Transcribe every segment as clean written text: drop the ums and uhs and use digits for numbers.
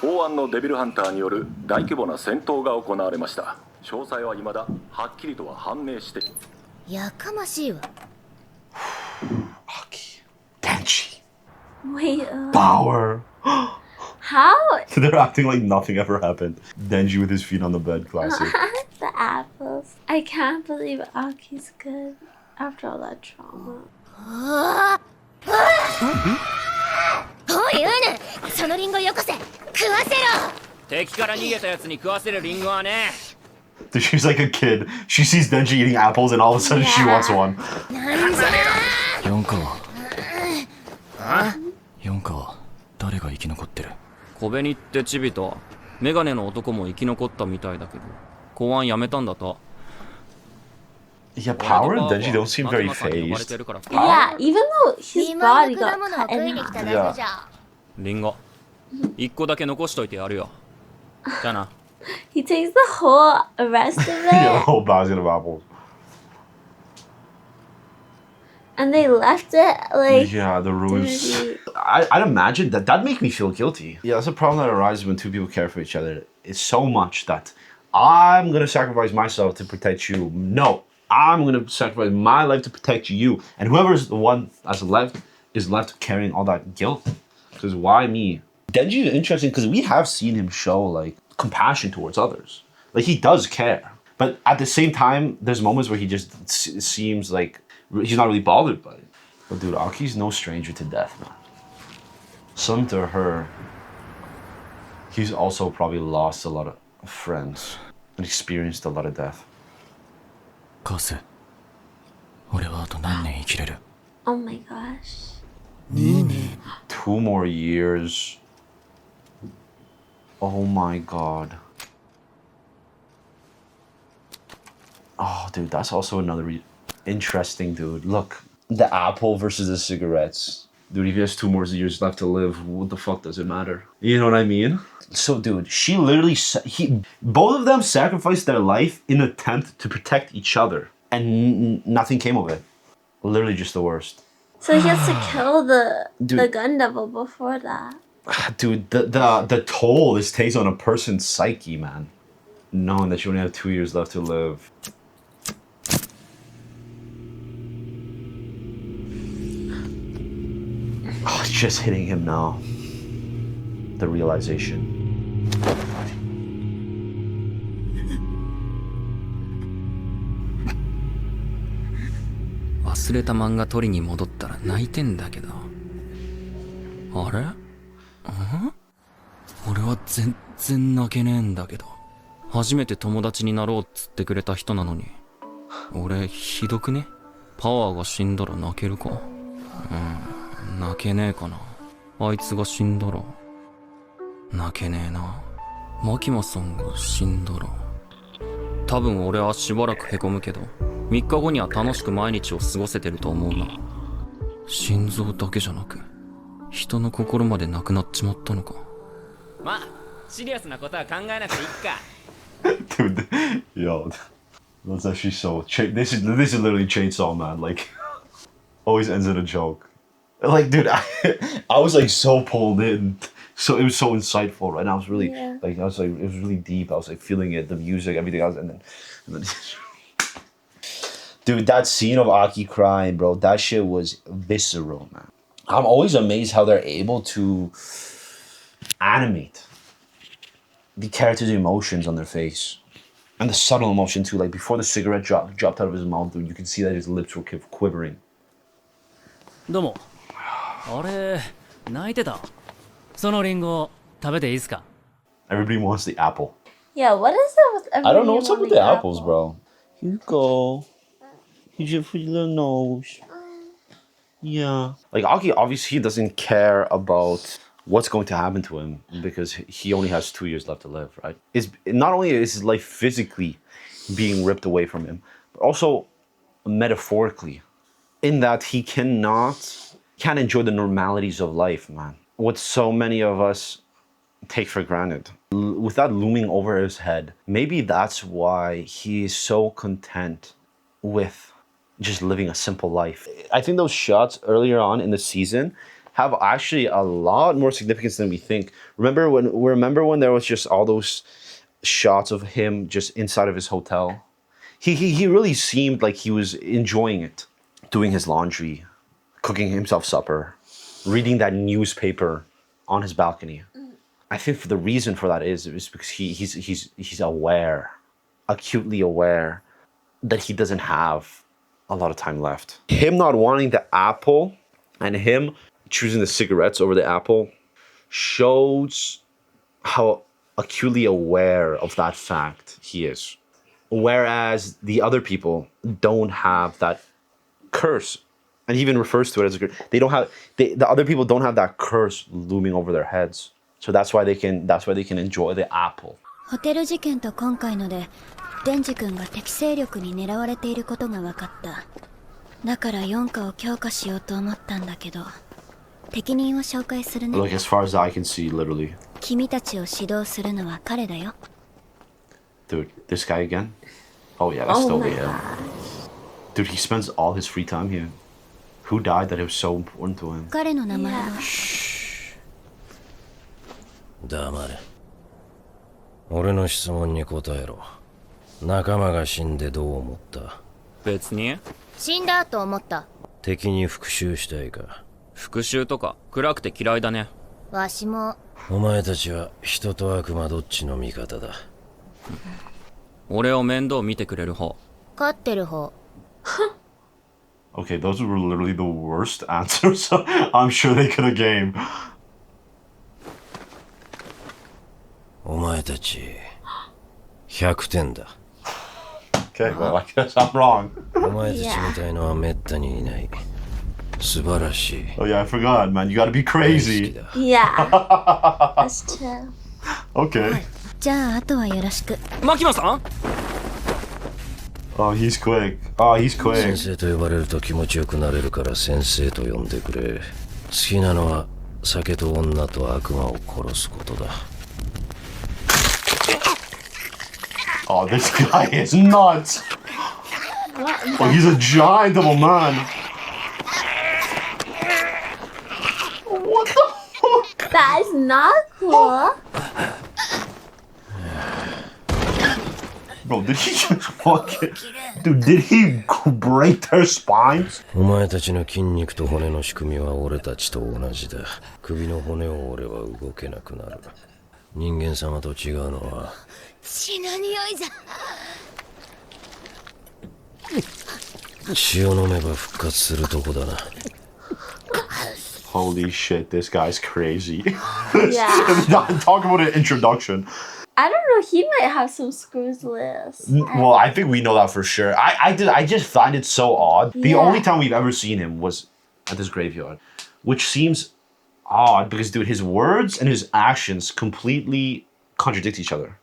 公安のデビルハンターによる大規模な戦闘が行われました。詳細は未だはっきりとは判明して。やかましいわ。Aki. Denji. Wait, Power. how? They're acting like nothing ever happened. Denji with his feet on the bed, classic. The apples. I can't believe Aki's good after all that trauma. おい、うぬ、そのリンゴよこせ、食わせろ。敵から逃げたやつに食わせるリンゴはね。 Dude, she's like a kid. She sees Denji eating apples and all of a sudden she wants one. なんじゃ四川四川誰が生き残ってる？小紅ってチビとメガネの男も生き残ったみたいだけど公安辞めたんだと。 Yeah, Power and Denji don't seem very phased. Yeah, even though his 見舞い body の果 got 物を cut 食い in に来た half. だけじゃ。リンゴ一個だけ残しといてやるよ。じゃあな。 He takes the whole rest of Yeah, the it, whole basket of apples. and they left it like. Yeah, the ruse. dirty. I'd imagine that'd make me feel guilty. Yeah, that's a problem that arises when two people care for each other. It's so much that I'm gonna sacrifice myself to protect you. No, I'm gonna sacrifice my life to protect you. And whoever's the one that's left is left carrying all that guilt. Because why me? Denji is interesting because we have seen him show like compassion towards others. Like he does care. But at the same time, there's moments where he just seems like he's not really bothered by it. But dude, Aki's no stranger to death, man. Similar to her, he's also probably lost a lot of friends and experienced a lot of death. カス、俺はあと何年生きれる？ Oh my gosh. 2 more years. Oh my god. Oh, dude, that's also another interesting, dude. Look, the apple versus the cigarettes. Dude, if he has 2 more years left to live, what the fuck does it matter? You know what I mean? So, dude, she literally, both of them sacrificed their life in an attempt to protect each other, and nothing came of it. Literally just the worst. So he has to kill the Dude. gun devil before that. Dude, the toll this takes on a person's psyche, man. Knowing that you only have 2 years left to live. Oh, it's just hitting him now. The realization. 忘れた漫画取りに戻ったら泣いてんだけど。あれ？俺は全然泣けねえんだけど。初めて友達になろうっつってくれた人なのに。俺ひどくね？パワーが死んだら泣けるか？泣けねえかな。あいつが死んだら泣けねえな。マキマさんが死んだら多分俺はしばらくへこむけど3日後には楽しく毎日を過ごせてると思うな。心臓だけじゃなく人の心までなくなっちまったのか。まあシリアスなことは考えなくていいか。 Dude, yo, that's actually so. This is literally Chainsaw Man. Like, always ends in a joke. Like, dude, I was like so pulled in. So it was so insightful, right? And I was really like, it was really deep. I was like feeling it, the music, everything else, and then dude, that scene of Aki crying, bro, that shit was visceral, man. I'm always amazed how they're able to animate the characters' emotions on their face. And the subtle emotion too, like before the cigarette dropped out of his mouth, dude, you can see that his lips were quivering. どうも。あれ、泣いてた。そのリンゴ食べていいですか？ Everybody wants the apple. Yeah, what is it with everybody? I don't know what's up with the wanting apples, apple? bro. Here you go. Here's your for your little nose. Yeah. Like Aki obviously he doesn't care about what's going to happen to him because he only has 2 years left to live, right? It's not only is his life physically being ripped away from him, but also metaphorically, in that he can't enjoy the normalities of life, man. What so many of us take for granted. With that looming over his head, maybe that's why he is so content with just living a simple life. I think those shots earlier on in the season, have actually a lot more significance than we think. Remember when there was just all those shots of him just inside of his hotel? He really seemed like he was enjoying it, doing his laundry, cooking himself supper, reading that newspaper on his balcony. I think the reason for that is because he's aware, acutely aware, that he doesn't have a lot of time left. Him not wanting the apple and him choosing the cigarettes over the apple shows how acutely aware of that fact he is. Whereas the other people don't have that curse. And he even refers to it as a curse. The other people don't have that curse looming over their heads. So that's why they can enjoy the apple. ホテル事件と今回のでデンジ君が敵勢力に狙われていることが分かった。だから4課を強化しようと思ったんだけど適任を紹介するね。 Like as far as I can see, literally. 君たちを指導するのは彼だよ。 Dude, this guy again? Oh yeah, that's still him. Dude, he spends all his free time here. Who died that it was so important to him? 彼の名前は。黙れ。俺の質問に答えろ。仲間が死んでどう思った？別に死んだと思った。敵に復讐したいか？復讐とか暗くて嫌いだね。わしも。お前たちは人と悪魔どっちの味方だ？俺を面倒見てくれる方。勝ってる方。Okay, those were literally the worst answers I'm sure they could have gave. お前たち100点だ。Okay, well, I guess I'm wrong. お前たちみたいのはめったにいない。素晴らしい。 Oh yeah, I forgot, man. You gotta be crazy. Yeah, that's true. Okay. じゃああとはよろしく。牧野さん Oh, he's quick. Oh, he's 先 quick. 生と呼ばれると気持ちよくなれるから先生と呼んでくれ。好きなのは酒と女と悪魔を殺すことだ。Oh, this guy is nuts. Oh, he's a giant of a man. What the fuck? That is not cool. Bro, did he just fucking... Dude, did he break their spines? お前たちの筋肉と骨の仕組みは俺たちと同じだ。首の骨を折れば動けなくなる。人間様と違うのは血の匂いじゃ。血を飲めば復活するとこだな。 Holy shit, this guy's crazy. Yeah. Talk about an introduction. I don't know. He might have some screws loose. Well, I think we know that for sure. I just find it so odd. The Yeah. only time we've ever seen him was at this graveyard, which seems odd because, dude, his words and his actions completely contradict each other.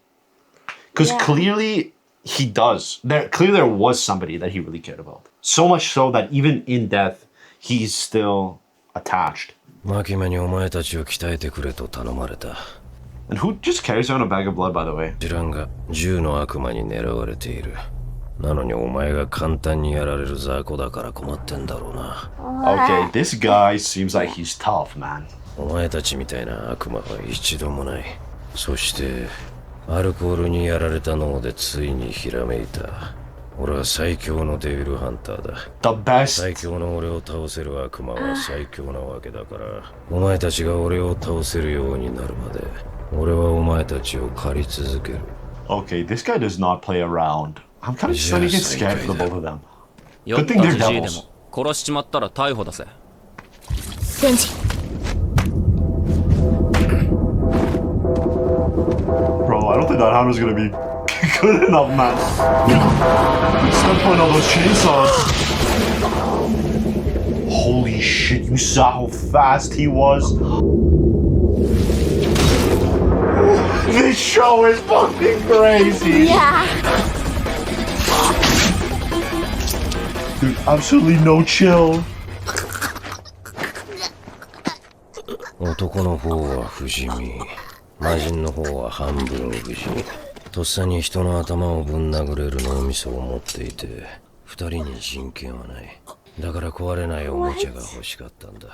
Because Yeah. clearly he does. Clearly there was somebody that he really cared about. So much so that even in death, he's still attached. 牧間にお前たちを鍛えてくれと頼まれた。 And who just carries around a bag of blood, by the way? 知らんが銃の悪魔に狙われている。なのにお前が簡単にやられる雑魚だから困ってんだろうな。Okay, this guy seems like he's tough, man. お前たちみたいな悪魔は一度もない。そしてアルコールにやられた脳でついにひらめいた。俺は最強のデビルハンターだ。 The best. 最強の俺を倒せる悪魔は最強なわけだから、お前たちが俺を倒せるようになるまで、俺はお前たちを狩り続ける。 Okay, this guy does not play around. I'm kind of starting to get scared for the both of them. 酔った Good thing they're じじいで devils. も殺しちまったら逮捕だぜ。デンジ。 Bro, I don't think that hammer's gonna be good enough, man. Stop pulling all those chainsaws. Holy shit, you saw how fast he was? This show is fucking crazy. Yeah. Dude, absolutely no chill. 男の方は不死身、魔人の方は半分不死身。とっさに人の頭をぶん殴れる脳みそを持っていて、二人に人権はない。だから壊れないおもちゃが欲しかったんだ。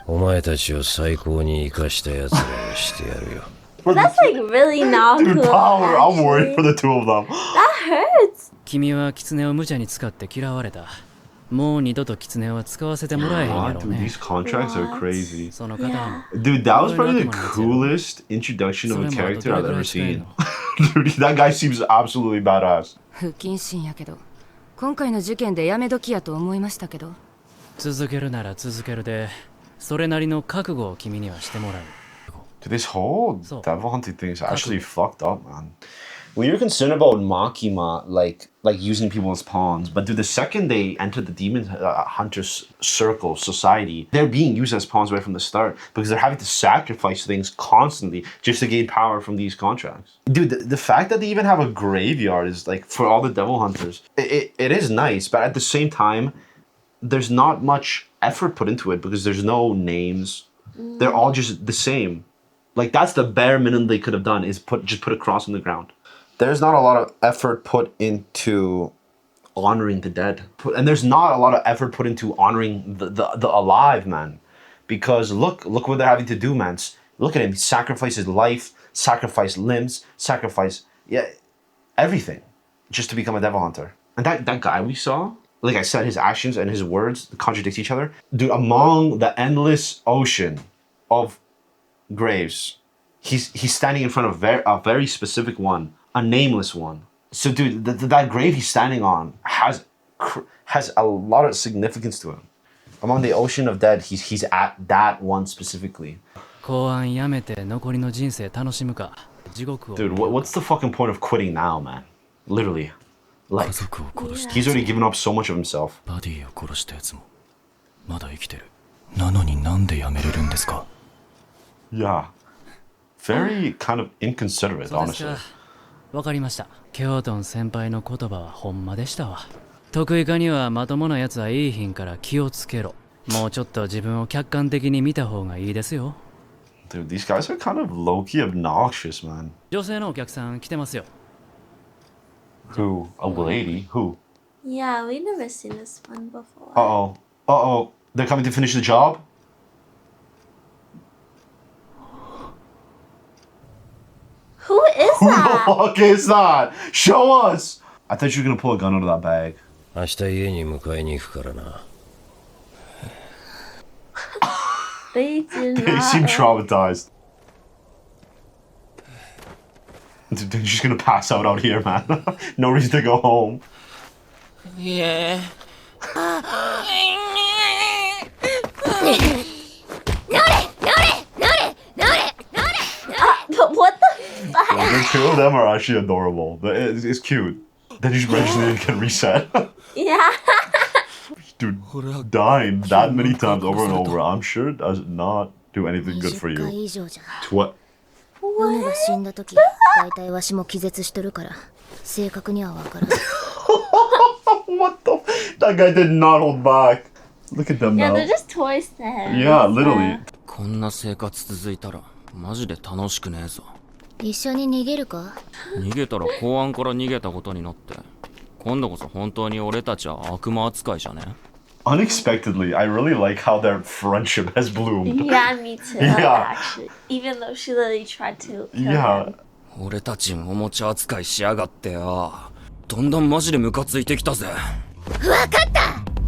お前たちを最高に生かした奴らにしてやるよ。That's like really not Dude, cool. power. I'm worried actually. for the two of them. That hurts. 君は狐を無茶に使って嫌われた。もう二度と狐は使わせてもらえへんや Wow, ろ dude, ね these。contracts are What? crazy. その方も Dude, that was probably the coolest introduction of a character I've ever seen. Dude, that guy seems absolutely badass. 不謹慎やけど今回の事件でやめ時やと思いましたけど続けるなら続けるで、それなりの覚悟を君にはしてもらう。 Dude, this whole So- devil hunting thing is actually fucked up, man. We were concerned about Makima, like using people as pawns, but dude, the second they enter the demon hunter's circle society, they're being used as pawns right from the start because they're having to sacrifice things constantly just to gain power from these contracts. Dude, the fact that they even have a graveyard is like for all the devil hunters, it is nice, but at the same time, there's not much effort put into it because there's no names. They're all just the same. Like that's the bare minimum they could have done is put a cross on the ground. There's not a lot of effort put into honoring the dead, and there's not a lot of effort put into honoring the alive, man. Because look what they're having to do, man. Look at him. He sacrificed his life, sacrificed limbs, sacrificed everything, just to become a devil hunter. And that guy we saw, like I said, his actions and his words contradict each other. Dude, among the endless ocean of graves, he's standing in front of a very specific one, a nameless one. So dude, that grave he's standing on has a lot of significance to him. Among the ocean of dead, he's at that one specifically. 公安やめて残りの人生楽しむか。地獄を。 Dude, what's the fucking point of quitting now, man? Literally. Like, 家族を殺して he's already given up so much of himself. バディを殺したやつもまだ生きてる。なのになんでやめれるんですか？ Yeah. Very kind of inconsiderate, そうです honestly. か。わかりました。ケオトン先輩の言葉はほんまでしたわ。得意化にはまともなやつはいい品から気をつけろ。もうちょっと自分を客観的に見た方がいいですよ。 Dude, these guys are kind of low-key obnoxious, man. 女性のお客さん来てますよ。 Who? A lady? Who? Yeah, we never seen this one before. Uh-oh. Uh-oh. They're coming to finish the job? Who is Who the that? fuck is that? Show us! I thought you were gonna pull a gun out of that bag. 明日家に迎えに行くからな。They do They not. seem traumatized. Dude, they're just gonna pass out here, man. No reason to go home. 'But what the fuck? The two of them are actually adorable. It's cute. Then you just magically get reset. Yeah. Dude, dying that many times over and over, I'm sure does not do anything good for 20回 you. 以上じゃ。 To what? ヨネが死んだ時、大体わしも気絶しとるから、正確にはわからん。What the? That guy did not hold back. Look at them Yeah, now. they're just toys to him. Yeah, literally. こんな生活続いたらマジで楽しくねえぞ。一緒に逃げるか？逃げたら公安から逃げたことになって、今度こそ本当に俺たちは悪魔扱いじゃね？ Unexpectedly, I really like how their friendship has bloomed. Yeah, me too. Yeah. Actually, even though she literally tried to. Kill Yeah. him. 俺たちおもちゃ扱いしやがってよ。どんどんマジでムカついてきたぜ。わかった。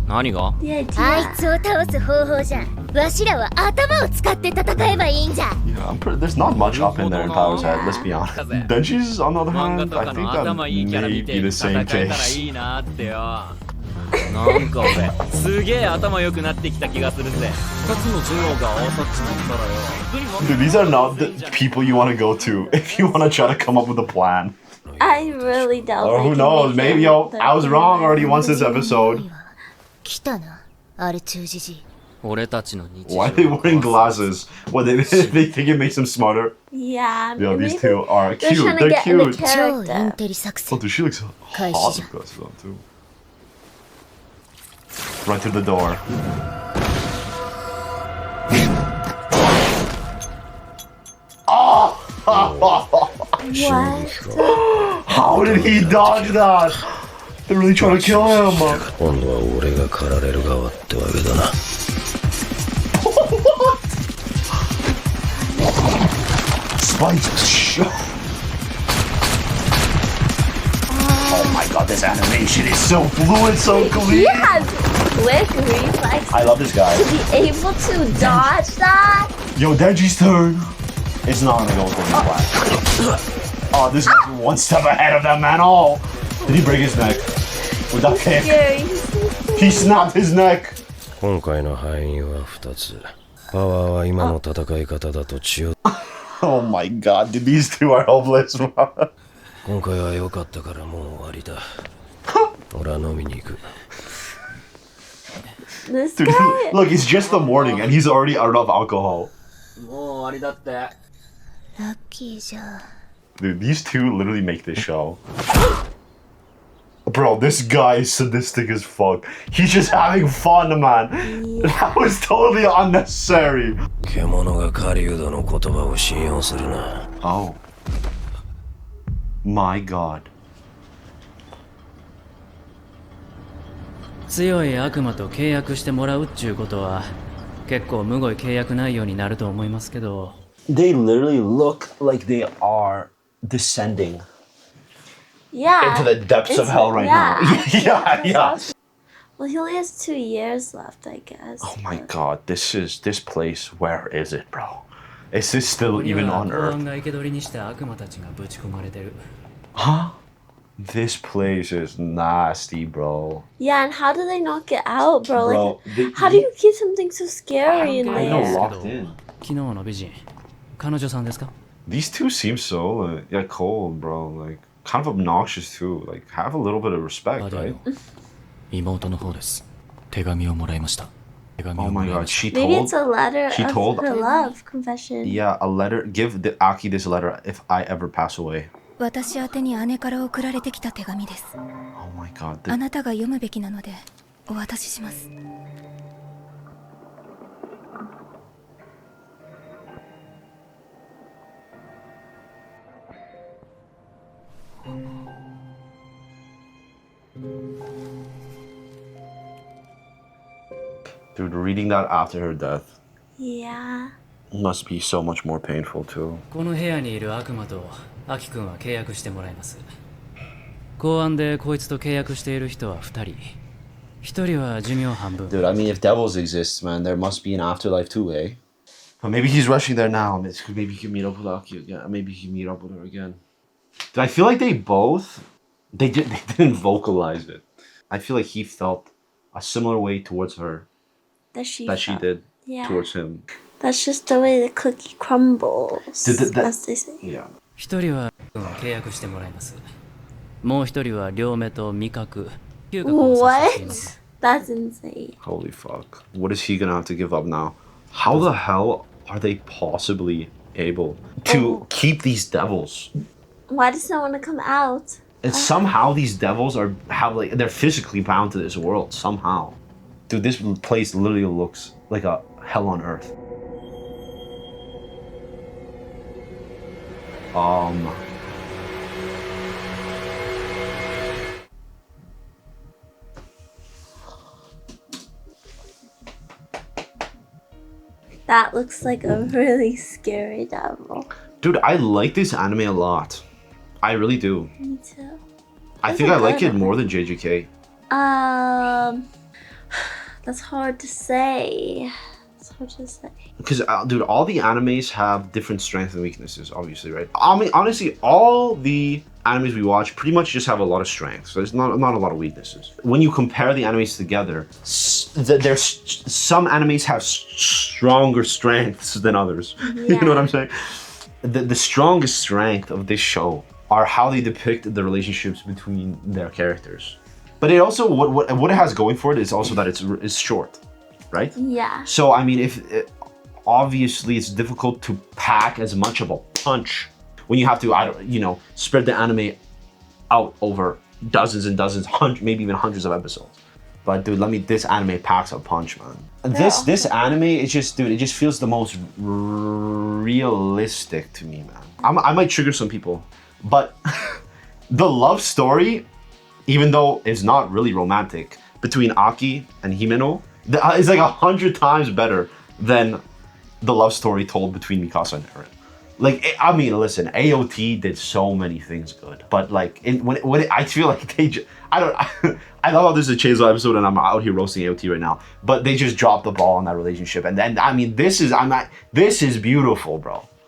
何が？ The あ idea. いつを倒す方法じゃん。わしらは頭を使って戦えばいいんじゃ。Yeah, there's not much up in there in Power's head, let's be honest. Denji's, on the other 漫画 hand, と I か think の that 頭いいキャラ may 見 be て the 戦 same えたら case. いいなってよ。なんか俺すげえ頭良くなってきた気がするぜ。二つの女王が合わさっちまったらよ。 Dude, these are not the people you want to go to if you want to try to come up with a plan. I really doubt. Or they who can knows, make maybe him the I was wrong villain. already once this episode. 来たな、アルチュージジ。俺たちの日常 Why are they wearing glasses? What, they think it makes them smarter? Yeah. Yo, maybe these two are they're cute. trying to They're get in the cute. 超イン character. テリ作 Oh, 戦。 dude, she looks hot with glasses on, too. Run through the door. What? How did he dodge that? They're really trying to kill him. 今度は俺が狩られる側ってわけだな。But oh my god, this animation is so fluid, so He clean. has quick reflexes I love this guy. to be able to dodge that. Yo, Denji's turn. It's not gonna go with the black. Oh, this guy's one step ahead of that man. Oh, did he break his neck with that kick? Scary. He snapped his neck. 今回の敗因は2つ。パワーは今の戦い方だと血を。Oh my god, dude, these two are hopeless, bro. 今回は良かったからもう終わりだ。俺は飲みに行く。This Dude, guy. look, it's just the morning and he's already out of alcohol. もう終わりだって。ラッキーじゃ。 Dude, these two literally make this show. Bro, this guy is sadistic as fuck. He's just having fun, man. That was totally unnecessary. 獣が狩人の言葉を信用するな。Oh. My god. 強い悪魔と契約してもらうっちゅうことは結構むごい契約内容になると思いますけど。 They literally look like they are descending Yeah. into the depths of hell right now. Yeah. Well, he only has 2 years left, I guess. Oh my god, this place, where is it, bro? Is this still even on 公 Earth? 安が生け捕りにした悪魔たちがぶち込まれてる。 Huh? This place is nasty, bro. Yeah, and how do they not get out, bro? Bro, Like, how do you keep something so scary in I know, there? locked in. 昨日の美人、彼女さんですか？ These two seem so, yeah, cold, bro. Like, kind of obnoxious too. Like, have a little bit of respect, right? 妹の方です。手紙をもらいました。手紙 Oh をも my らいま god, した。 she Maybe told... it's a letter she of told- her love confession. Yeah, a letter. Give the Aki this letter if I ever pass away. 私宛てに姉から送られてきた手紙です。 Oh my god. あなたが読むべきなのでお渡しします。 Dude, reading that after her death Yeah. must be so much more painful too. この部屋にいる悪魔とアキ君は契約してもらいます。公安でこいつと契約している人は2人。1人は寿命半分。 Dude, I mean, if devils exist, man, there must be an afterlife too, eh? But maybe he's rushing there now. Maybe he can meet up with Aki again. Maybe he can meet up with her again. Dude, I feel like they didn't vocalize it. I feel like he felt a similar way towards her That she that did Yeah. towards him. That's just the way the cookie crumbles, that- as they say. Yeah. 1人は契約してもらいます。もう1人は両目と味覚、嗅覚を差し出しています。 What? That's insane. Holy fuck. What is he gonna have to give up now? How the hell are they possibly able to keep these devils? Why does no one come out? And somehow these devils they're physically bound to this world somehow. Dude, this place literally looks like a hell on earth. That looks like a really scary devil. Dude, I like this anime a lot. I really do. Me too. I think I like it more than JJK. That's hard to say. It's hard to say. Because, dude, all the animes have different strengths and weaknesses, obviously, right? I mean, honestly, all the animes we watch pretty much just have a lot of strengths. There's not a lot of weaknesses. When you compare the animes together, some animes have stronger strengths than others. You know what I'm saying? The strongest strength of this show are how they depict the relationships between their characters. But it also, what it has going for it is also that it's short, right? Yeah. So, I mean, obviously it's difficult to pack as much of a punch when you have to, spread the anime out over dozens and dozens, maybe even hundreds of episodes. But dude, this anime packs a punch, man. This anime, it just feels the most realistic to me, man. I might trigger some people, but the love story, even though it's not really romantic, between Aki and Himeno, is like 100 times better than the love story told between Mikasa and Eren. Like, I mean, listen, AOT did so many things good, but like, I feel like they just, I don't, I love how this is a Chainsaw episode and I'm out here roasting AOT right now, but they just dropped the ball on that relationship. And then, I mean, this is beautiful, bro.